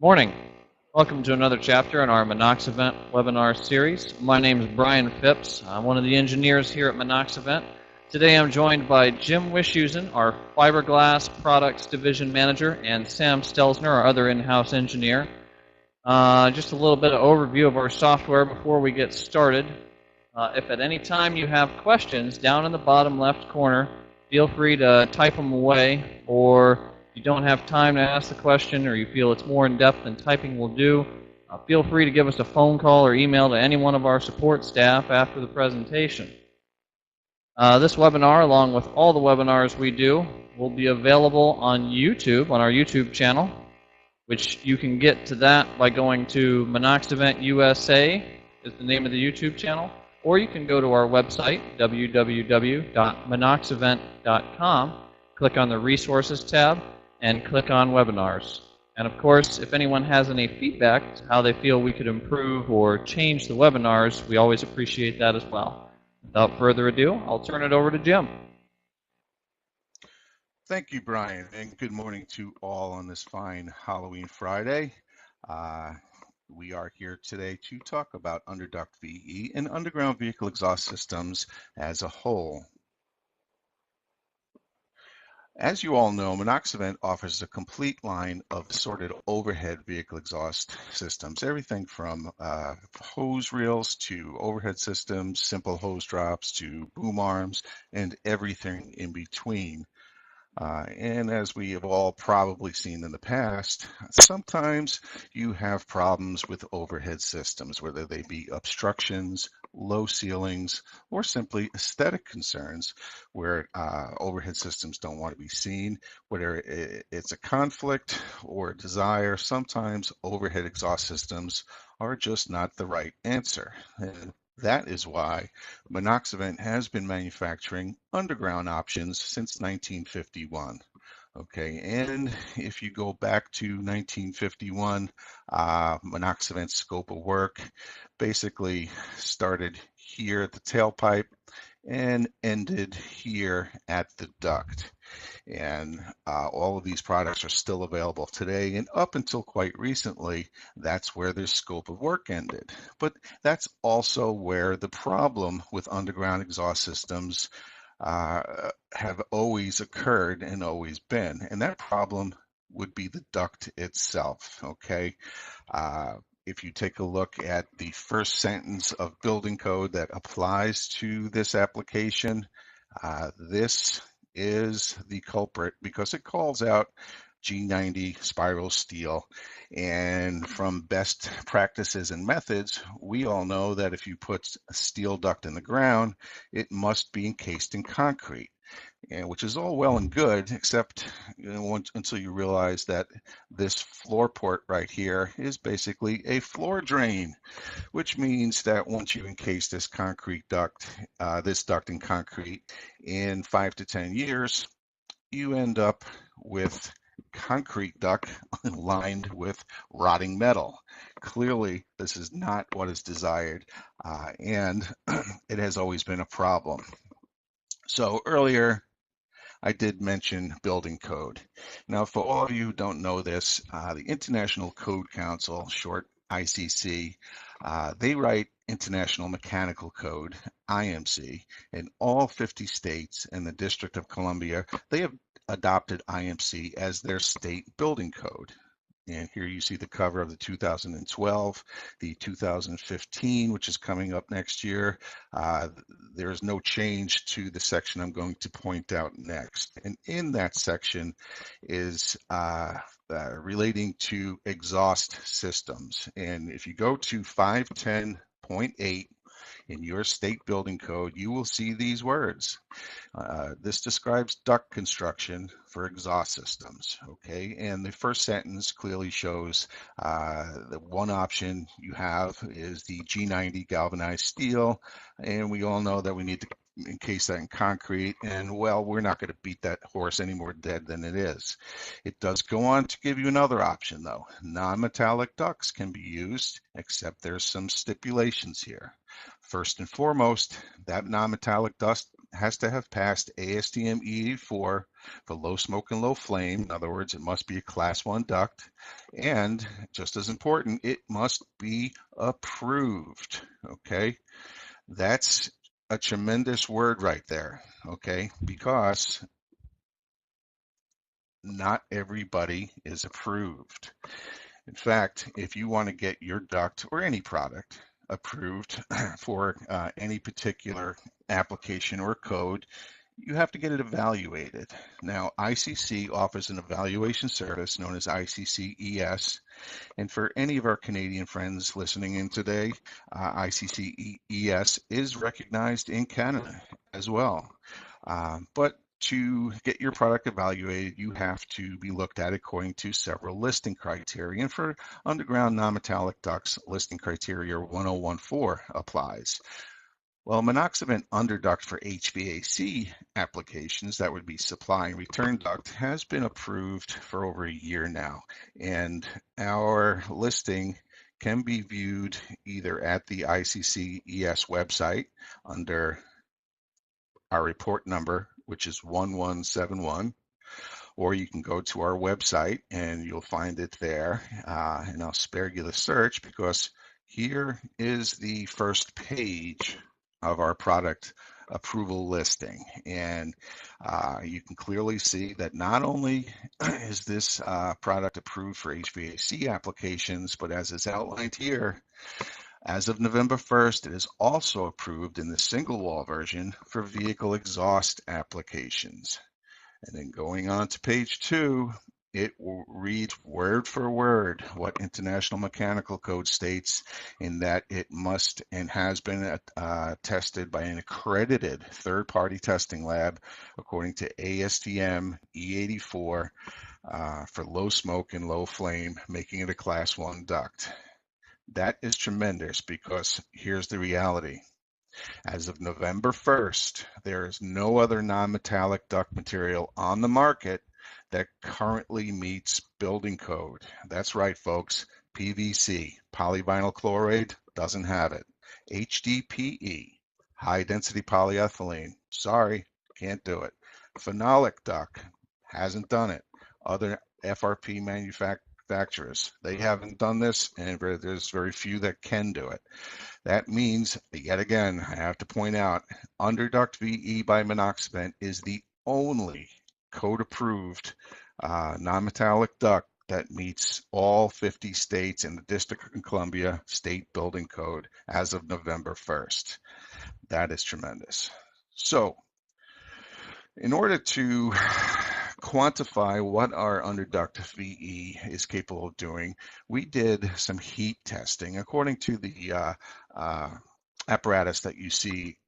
Morning. Welcome to another chapter in our Monoxivent webinar series. My name is Brian Phipps. I'm one of the engineers here at Monoxivent. Today I'm joined by Jim Wischhusen, our Fiberglass Products Division Manager, and Sam Stelzner, our other in-house engineer. Just a little bit of overview of our software before we get started. If at any time you have questions, down in the bottom left corner, feel free to type them away, or if you don't have time to ask the question or you feel it's more in-depth than typing will do, feel free to give us a phone call or email to any one of our support staff after the presentation. This webinar, along with all the webinars we do, will be available on YouTube, on our YouTube channel, which you can get to that by going to Monoxivent USA is the name of the YouTube channel, or you can go to our website, www.monoxivent.com, click on the Resources tab, and click on Webinars. And of course, if anyone has any feedback to how they feel we could improve or change the webinars, we always appreciate that as well. Without further ado, I'll turn it over to Jim. Thank you, Brian, and good morning to all on this fine Halloween Friday. We are here today to talk about UnderDuct VE and underground vehicle exhaust systems as a whole. As you all know, Monoxivent offers a complete line of assorted overhead vehicle exhaust systems, everything from hose reels to overhead systems, simple hose drops to boom arms, and everything in between. And as we have all probably seen in the past, sometimes you have problems with overhead systems, whether they be obstructions, low ceilings, or simply aesthetic concerns where overhead systems don't want to be seen, whether it's a conflict or a desire. Sometimes overhead exhaust systems are just not the right answer. And that is why Monoxivent has been manufacturing underground options since 1951. Okay, and if you go back to 1951, Monoxivent's scope of work basically started here at the tailpipe and ended here at the duct. And all of these products are still available today, and up until quite recently, that's where their scope of work ended. But that's also where the problem with underground exhaust systems have always occurred and always been, and that problem would be the duct itself. Okay, if you take a look at the first sentence of building code that applies to this application, this is the culprit because it calls out G90 spiral steel. And from best practices and methods, we all know that if you put a steel duct in the ground, it must be encased in concrete. And which is all well and good, except until you realize that this floor port right here is basically a floor drain, which means that once you encase this concrete duct, this duct in concrete, in 5 to 10 years, you end up with concrete duct lined with rotting metal. Clearly, this is not what is desired, and it has always been a problem. So earlier, I did mention building code. Now, for all of you who don't know this, the International Code Council, short ICC, they write International Mechanical Code, IMC, in all 50 states and the District of Columbia. They have adopted IMC as their state building code. And here you see the cover of the 2012, the 2015, which is coming up next year. There is no change to the section I'm going to point out next. And in that section is relating to exhaust systems. And if you go to 510.8 in your state building code, you will see these words. This describes duct construction for exhaust systems, okay? And the first sentence clearly shows the one option you have is the G90 galvanized steel, and we all know that we need to encase that in concrete, and well, we're not going to beat that horse any more dead than it is. It does go on to give you another option, though. Non-metallic ducts can be used, except there's some stipulations here. First and foremost, that non-metallic has to have passed ASTM E84 for low smoke and low flame. In other words, it must be a class 1 duct. And just as important, it must be approved. Okay, that's a tremendous word right there. Okay, because not everybody is approved. In fact, if you want to get your duct or any product approved for any particular application or code, you have to get it evaluated. Now, ICC offers an evaluation service known as ICC-ES, and for any of our Canadian friends listening in today, ICC-ES is recognized in Canada as well. But to get your product evaluated, you have to be looked at according to several listing criteria. And for underground non-metallic ducts, listing criteria 1014 applies. Well, Monoxivent UnderDuct for HVAC applications, that would be supply and return duct, has been approved for over a year now. And our listing can be viewed either at the ICC-ES website under our report number, which is 1171, or you can go to our website and you'll find it there. And I'll spare you the search because here is the first page of our product approval listing. And you can clearly see that not only is this product approved for HVAC applications, but as is outlined here, as of November 1st, it is also approved in the single wall version for vehicle exhaust applications. And then going on to page 2, it reads word for word what International Mechanical Code states, in that it must and has been tested by an accredited third-party testing lab according to ASTM E84 for low smoke and low flame, making it a class 1 duct. That is tremendous because here's the reality. As of November 1st, there is no other non-metallic duct material on the market that currently meets building code. That's right, folks. PVC, polyvinyl chloride, doesn't have it. HDPE, high-density polyethylene, sorry, can't do it. Phenolic duct, hasn't done it. Other FRP manufacturers, they haven't done this, and there's very few that can do it. That means, yet again, I have to point out, UnderDuct VE by Monoxivent is the only code-approved non-metallic duct that meets all 50 states and the District of Columbia State Building Code as of November 1st. That is tremendous. So, in order to quantify what our UnderDuct VE is capable of doing, we did some heat testing according to the apparatus that you see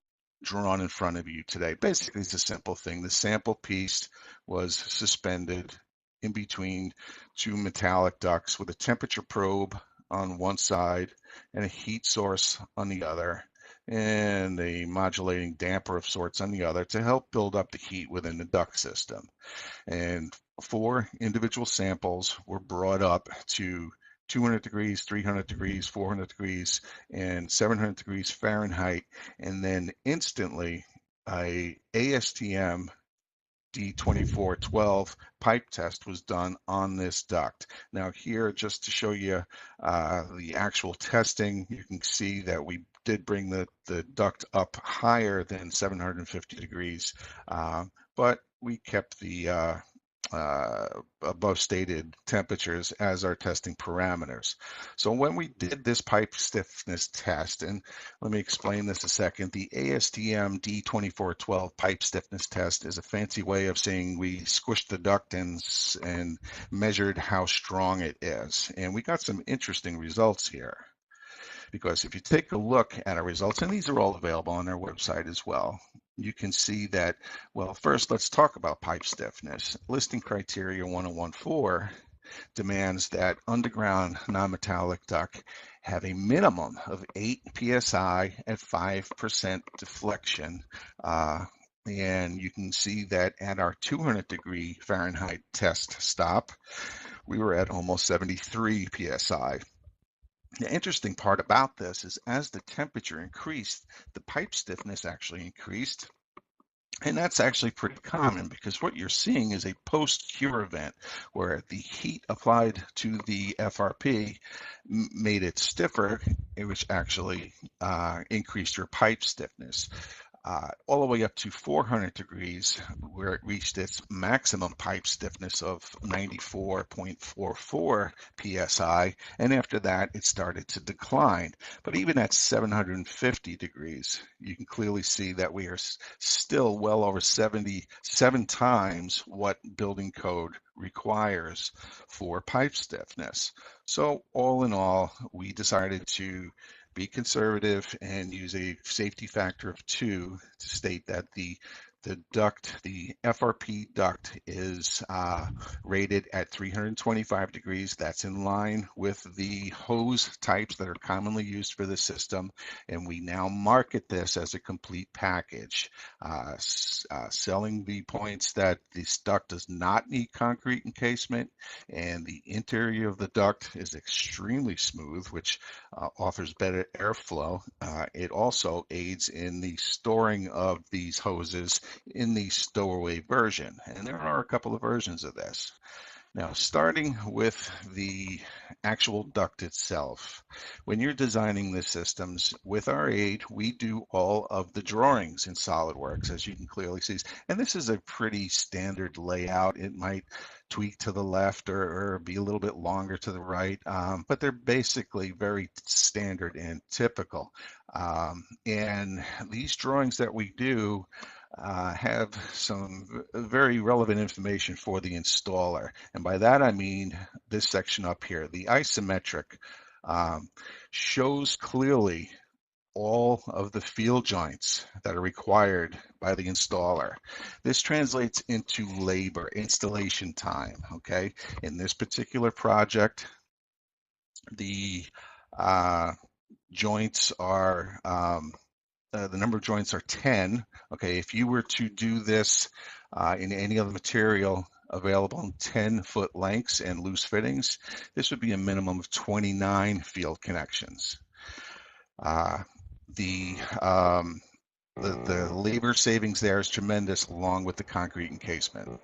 drawn in front of you today. Basically, it's a simple thing. The sample piece was suspended in between two metallic ducts with a temperature probe on one side and a heat source on the other, and a modulating damper of sorts on the other to help build up the heat within the duct system. And 4 individual samples were brought up to 200 degrees, 300 degrees, 400 degrees, and 700 degrees Fahrenheit, and then instantly a ASTM D2412 pipe test was done on this duct. Now here, just to show you the actual testing, you can see that we did bring the duct up higher than 750 degrees, but we kept the above stated temperatures as our testing parameters. So when we did this pipe stiffness test, and let me explain this a second, the ASTM D2412 pipe stiffness test is a fancy way of saying we squished the duct and measured how strong it is. And we got some interesting results here. Because if you take a look at our results, and these are all available on our website as well, you can see that, well, first let's talk about pipe stiffness. Listing criteria 1014 demands that underground non-metallic duct have a minimum of 8 psi at 5% deflection. And you can see that at our 200 degree Fahrenheit test stop, we were at almost 73 psi. The interesting part about this is as the temperature increased, the pipe stiffness actually increased, And that's actually pretty common because what you're seeing is a post-cure event where the heat applied to the FRP made it stiffer, which actually increased your pipe stiffness. All the way up to 400 degrees, where it reached its maximum pipe stiffness of 94.44 psi, and after that it started to decline. But even at 750 degrees, you can clearly see that we are still well over 77 times what building code requires for pipe stiffness. So all in all, we decided to be conservative and use a safety factor of 2 to state that the FRP duct is rated at 325 degrees. That's in line with the hose types that are commonly used for the system, and we now market this as a complete package, selling the points that this duct does not need concrete encasement, and the interior of the duct is extremely smooth, which offers better airflow. It also aids in the storing of these hoses in the stowaway version, and there are a couple of versions of this. Now, starting with the actual duct itself, when you're designing the systems, with our aid, we do all of the drawings in SolidWorks, as you can clearly see. And this is a pretty standard layout. It might tweak to the left or be a little bit longer to the right, but they're basically very standard and typical. And these drawings that we do have some very relevant information for the installer. And by that, I mean this section up here. The isometric shows clearly all of the field joints that are required by the installer. This translates into labor, installation time, okay? In this particular project, the joints are the number of joints are 10. Okay, if you were to do this in any other material available in 10-foot lengths and loose fittings, this would be a minimum of 29 field connections. The labor savings there is tremendous, along with the concrete encasement.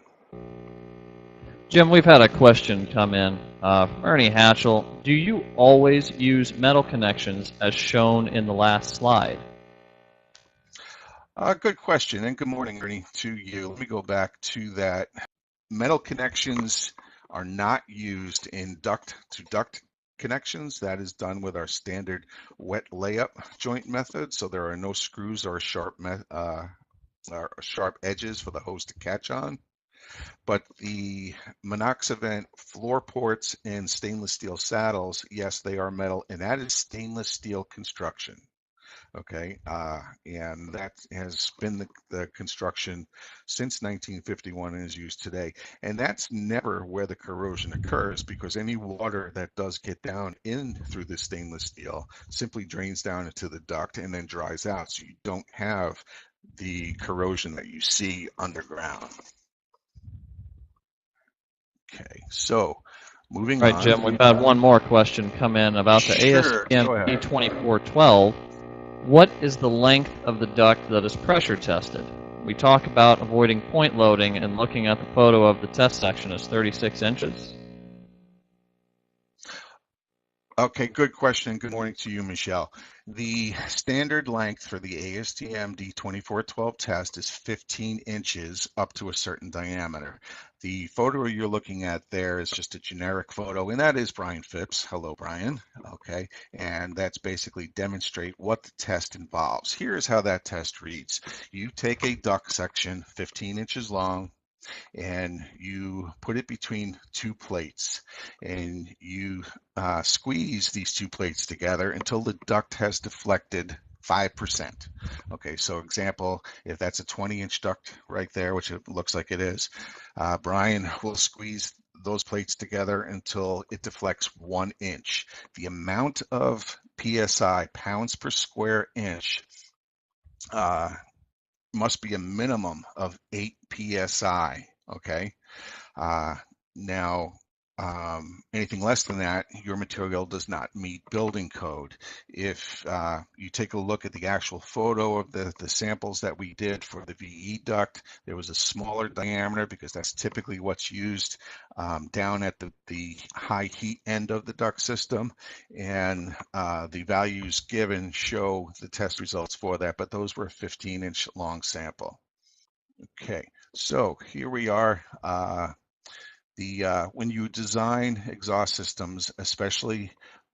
Jim, we've had a question come in from Ernie Hatchell. Do you always use metal connections as shown in the last slide? Good question, and good morning, Ernie, to you. Let me go back to that. Metal connections are not used in duct-to-duct connections. That is done with our standard wet layup joint method, so there are no screws or sharp edges for the hose to catch on. But the Monoxivent floor ports and stainless steel saddles, yes, they are metal, and that is stainless steel construction. Okay, and that has been the construction since 1951 and is used today. And that's never where the corrosion occurs, because any water that does get down in through the stainless steel simply drains down into the duct and then dries out. So you don't have the corrosion that you see underground. Okay, so moving on. Right, Jim, we've had one more question come in about the ASTM D2412. What is the length of the duct that is pressure tested? We talk about avoiding point loading, and looking at the photo of the test section is 36 inches. Okay, good question. Good morning to you, Michelle. The standard length for the ASTM D2412 test is 15 inches up to a certain diameter. The photo you're looking at there is just a generic photo, and that is Brian Phipps. Hello, Brian. Okay, and that's basically demonstrate what the test involves. Here's how that test reads. You take a duct section 15 inches long, and you put it between two plates, and you squeeze these two plates together until the duct has deflected 5%. Okay, so example, if that's a 20-inch duct right there, which it looks like it is, Brian will squeeze those plates together until it deflects 1 inch. The amount of PSI, pounds per square inch, must be a minimum of 8 PSI, okay? Now, Anything less than that, your material does not meet building code. If you take a look at the actual photo of the samples that we did for the VE duct, there was a smaller diameter because that's typically what's used down at the high heat end of the duct system. And the values given show the test results for that, but those were a 15-inch long sample. Okay, so here we are. When you design exhaust systems, especially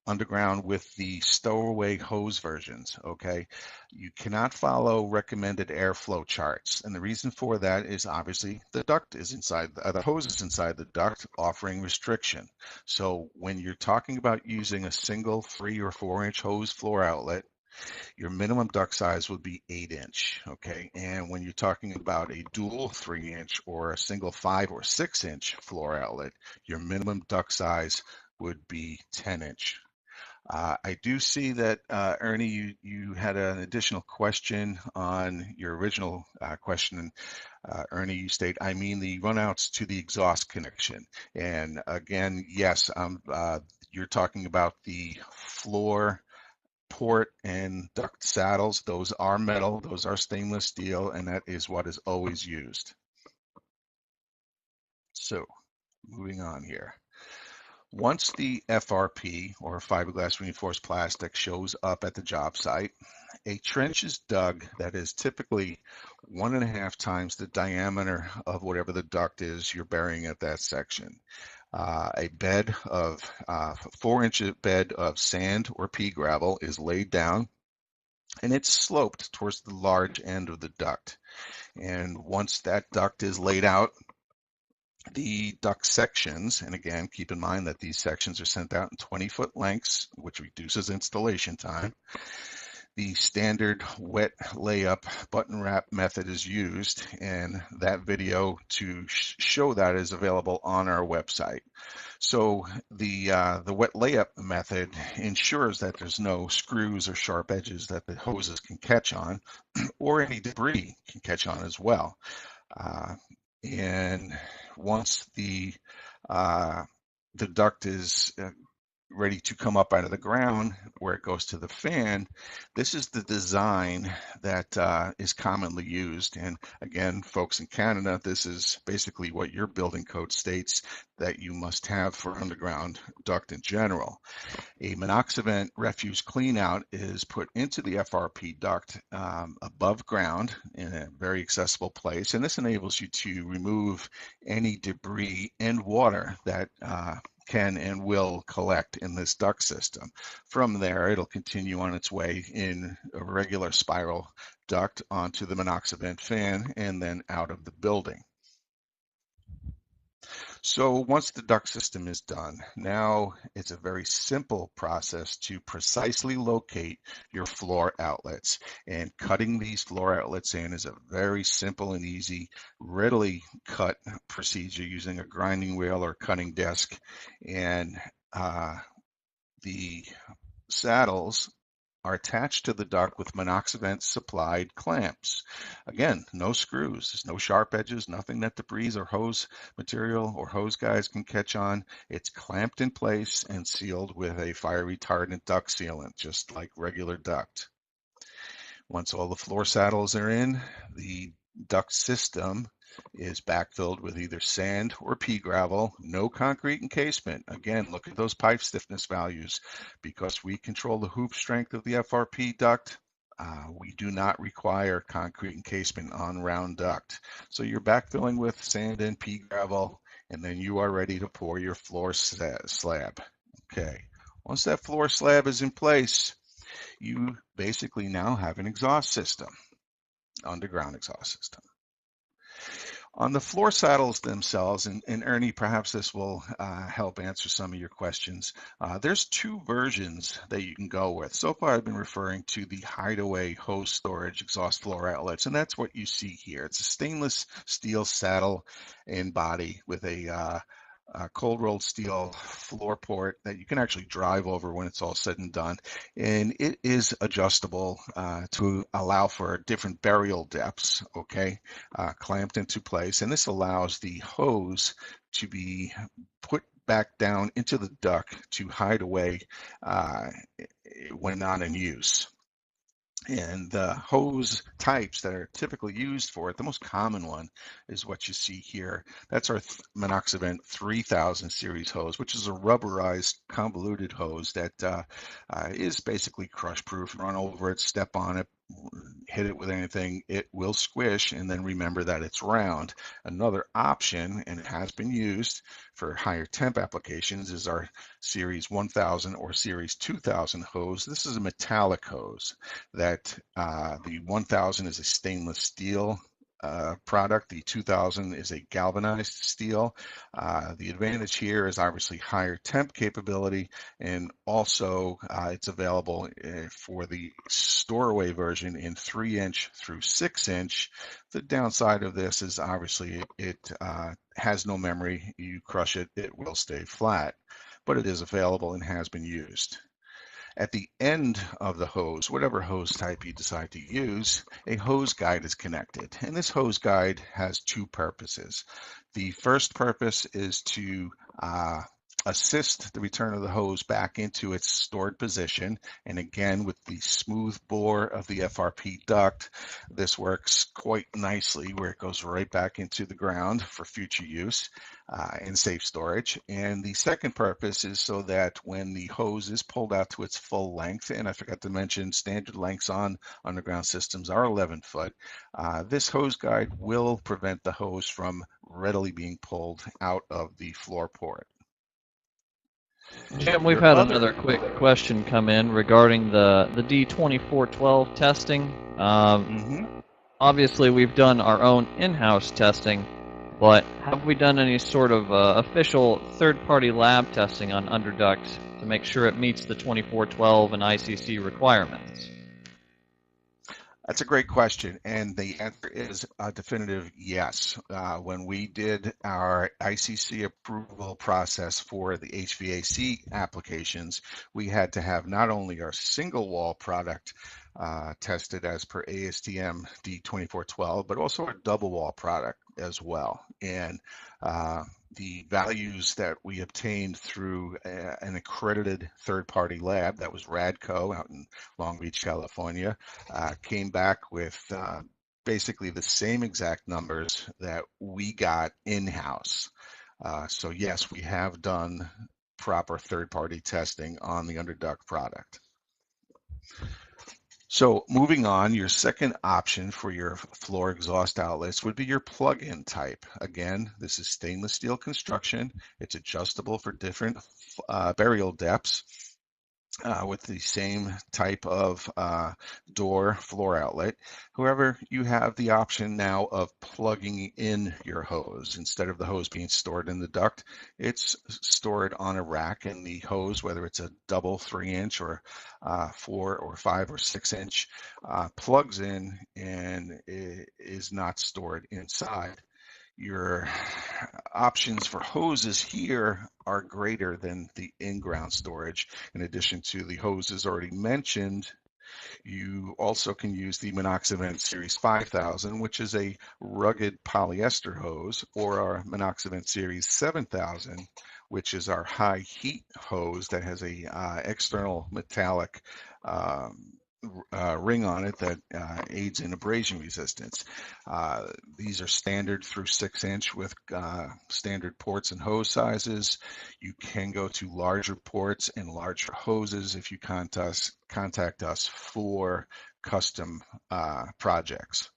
underground with the stowaway hose versions, okay, you cannot follow recommended airflow charts. And the reason for that is obviously the duct is inside, the hose is inside the duct, offering restriction. So when you're talking about using a single 3 or 4-inch hose floor outlet, your minimum duct size would be 8-inch, okay? And when you're talking about a dual 3-inch or a single 5 or 6-inch floor outlet, your minimum duct size would be 10-inch. I do see that, Ernie, you had an additional question on your original question. Ernie, you state, I mean the runouts to the exhaust connection. And again, yes, you're talking about the floor port and duct saddles. Those are metal, those are stainless steel, and that is what is always used. So moving on here. Once the FRP, or fiberglass reinforced plastic, shows up at the job site, a trench is dug that is typically 1.5 times the diameter of whatever the duct is you're burying at that section. A bed of 4-inch bed of sand or pea gravel is laid down, and it's sloped towards the large end of the duct. And once that duct is laid out, the duct sections, and again, keep in mind that these sections are sent out in 20-foot lengths, which reduces installation time. The standard wet layup button wrap method is used, and that video to show that is available on our website. So the wet layup method ensures that there's no screws or sharp edges that the hoses can catch on, or any debris can catch on as well. And once the duct is ready to come up out of the ground where it goes to the fan, this is the design that is commonly used. And again, folks in Canada, this is basically what your building code states that you must have for underground duct in general. A Monoxivent refuse cleanout is put into the FRP duct above ground in a very accessible place, and this enables you to remove any debris and water that can and will collect in this duct system. From there, it'll continue on its way in a regular spiral duct onto the Monoxivent fan and then out of the building. So once the duct system is done, now it's a very simple process to precisely locate your floor outlets. And cutting these floor outlets in is a very simple and easy, readily cut procedure using a grinding wheel or cutting desk. And the saddles are attached to the duct with Monoxivent supplied clamps. Again, no screws, no sharp edges, nothing that debris or hose material or hose guys can catch on. It's clamped in place and sealed with a fire retardant duct sealant, just like regular duct. Once all the floor saddles are in, the duct system is backfilled with either sand or pea gravel, no concrete encasement. Again, look at those pipe stiffness values. Because we control the hoop strength of the FRP duct, we do not require concrete encasement on round duct. So you're backfilling with sand and pea gravel, and then you are ready to pour your floor slab. Okay, once that floor slab is in place, you basically now have an exhaust system, underground exhaust system. On the floor saddles themselves, and Ernie, perhaps this will help answer some of your questions. There's 2 versions that you can go with. So far, I've been referring to the hideaway hose storage exhaust floor outlets, and that's what you see here. It's a stainless steel saddle and body with a cold rolled steel floor port that you can actually drive over when it's all said and done. And it is adjustable to allow for different burial depths, okay, clamped into place. And this allows the hose to be put back down into the duct to hide away when not in use. And the hose types that are typically used for it, the most common one is what you see here. That's our Monoxivent 3000 series hose, which is a rubberized convoluted hose that is basically crush proof. Run over it, step on it, hit it with anything, it will squish, and then remember that it's round. Another option, and it has been used for higher temp applications, is our Series 1000 or Series 2000 hose. This is a metallic hose that the 1000 is a stainless steel product. The 2000 is a galvanized steel. The advantage here is obviously higher temp capability, and also it's available for the store-away version in 3-inch through 6-inch. The downside of this is obviously it has no memory. You crush it, it will stay flat, but it is available and has been used. At the end of the hose, whatever hose type you decide to use, a hose guide is connected. And this hose guide has two purposes. The first purpose is to assist the return of the hose back into its stored position. And again, with the smooth bore of the FRP duct, this works quite nicely where it goes right back into the ground for future use and safe storage. And the second purpose is so that when the hose is pulled out to its full length, and I forgot to mention standard lengths on underground systems are 11 foot, this hose guide will prevent the hose from readily being pulled out of the floor port. Jim, we've had another quick question come in regarding the D2412 testing. Obviously, we've done our own in-house testing, but have we done any sort of official third-party lab testing on UnderDuct to make sure it meets the 2412 and ICC requirements? That's a great question, and the answer is a definitive yes. When we did our ICC approval process for the HVAC applications, we had to have not only our single wall product tested as per ASTM D2412, but also our double wall product as well. And the values that we obtained through an accredited third-party lab, that was Radco out in Long Beach, California, came back with basically the same exact numbers that we got in-house. So yes, we have done proper third-party testing on the UnderDuct product. So moving on, your second option for your floor exhaust outlets would be your plug-in type. Again, this is stainless steel construction. It's adjustable for different burial depths with the same type of door floor outlet. However, you have the option now of plugging in your hose. Instead of the hose being stored in the duct, it's stored on a rack, and the hose, whether it's a double 3-inch or 4 or 5 or 6-inch, plugs in and is not stored inside. Your options for hoses here are greater than the in-ground storage. In addition to the hoses already mentioned, you also can use the Monoxivent Series 5000, which is a rugged polyester hose, or our Monoxivent Series 7000, which is our high heat hose that has a external metallic ring on it that aids in abrasion resistance. These are standard through 6-inch with standard ports and hose sizes. You can go to larger ports and larger hoses if you contact us for custom projects.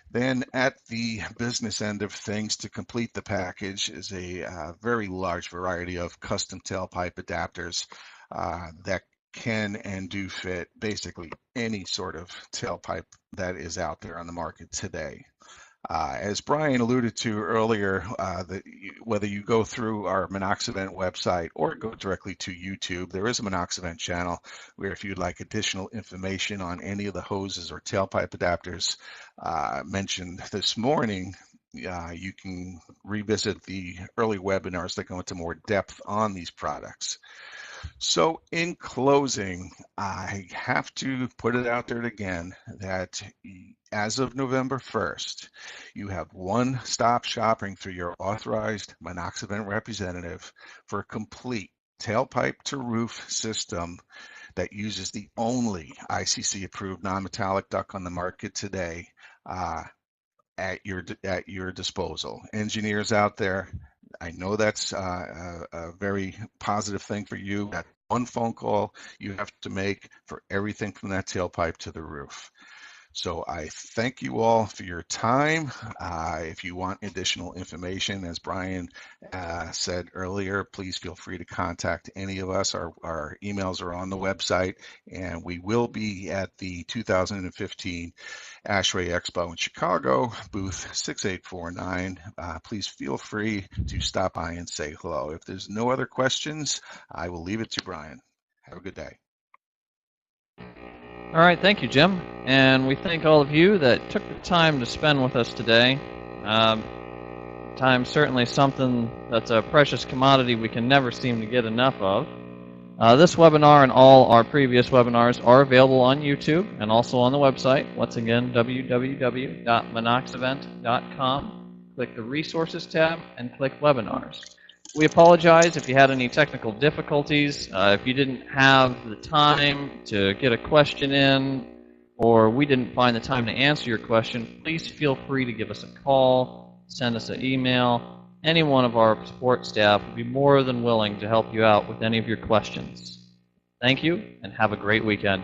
Then at the business end of things, to complete the package, is a very large variety of custom tailpipe adapters that can and do fit basically any sort of tailpipe that is out there on the market today. As Brian alluded to earlier, whether you go through our Monoxivent website or go directly to YouTube, there is a Monoxivent channel where if you'd like additional information on any of the hoses or tailpipe adapters mentioned this morning, you can revisit the early webinars that go into more depth on these products. So in closing, I have to put it out there again that As of November 1st, you have one-stop shopping through your authorized Monoxivent representative for a complete tailpipe to roof system that uses the only ICC-approved non-metallic duct on the market today at your disposal. Engineers out there, I know that's a very positive thing for you. That one phone call you have to make for everything from that tailpipe to the roof. So I thank you all for your time. If you want additional information, as Brian said earlier, please feel free to contact any of us. Our emails are on the website, and we will be at the 2015 ASHRAE Expo in Chicago, booth 6849. Please feel free to stop by and say hello. If there's no other questions, I will leave it to Brian. Have a good day. All right, thank you, Jim. And we thank all of you that took the time to spend with us today. Time certainly something that's a precious commodity we can never seem to get enough of. This webinar and all our previous webinars are available on YouTube and also on the website. Once again, www.monoxivent.com. Click the Resources tab and click Webinars. We apologize if you had any technical difficulties, if you didn't have the time to get a question in, or we didn't find the time to answer your question. Please feel free to give us a call, send us an email. Any one of our support staff would be more than willing to help you out with any of your questions. Thank you, and have a great weekend.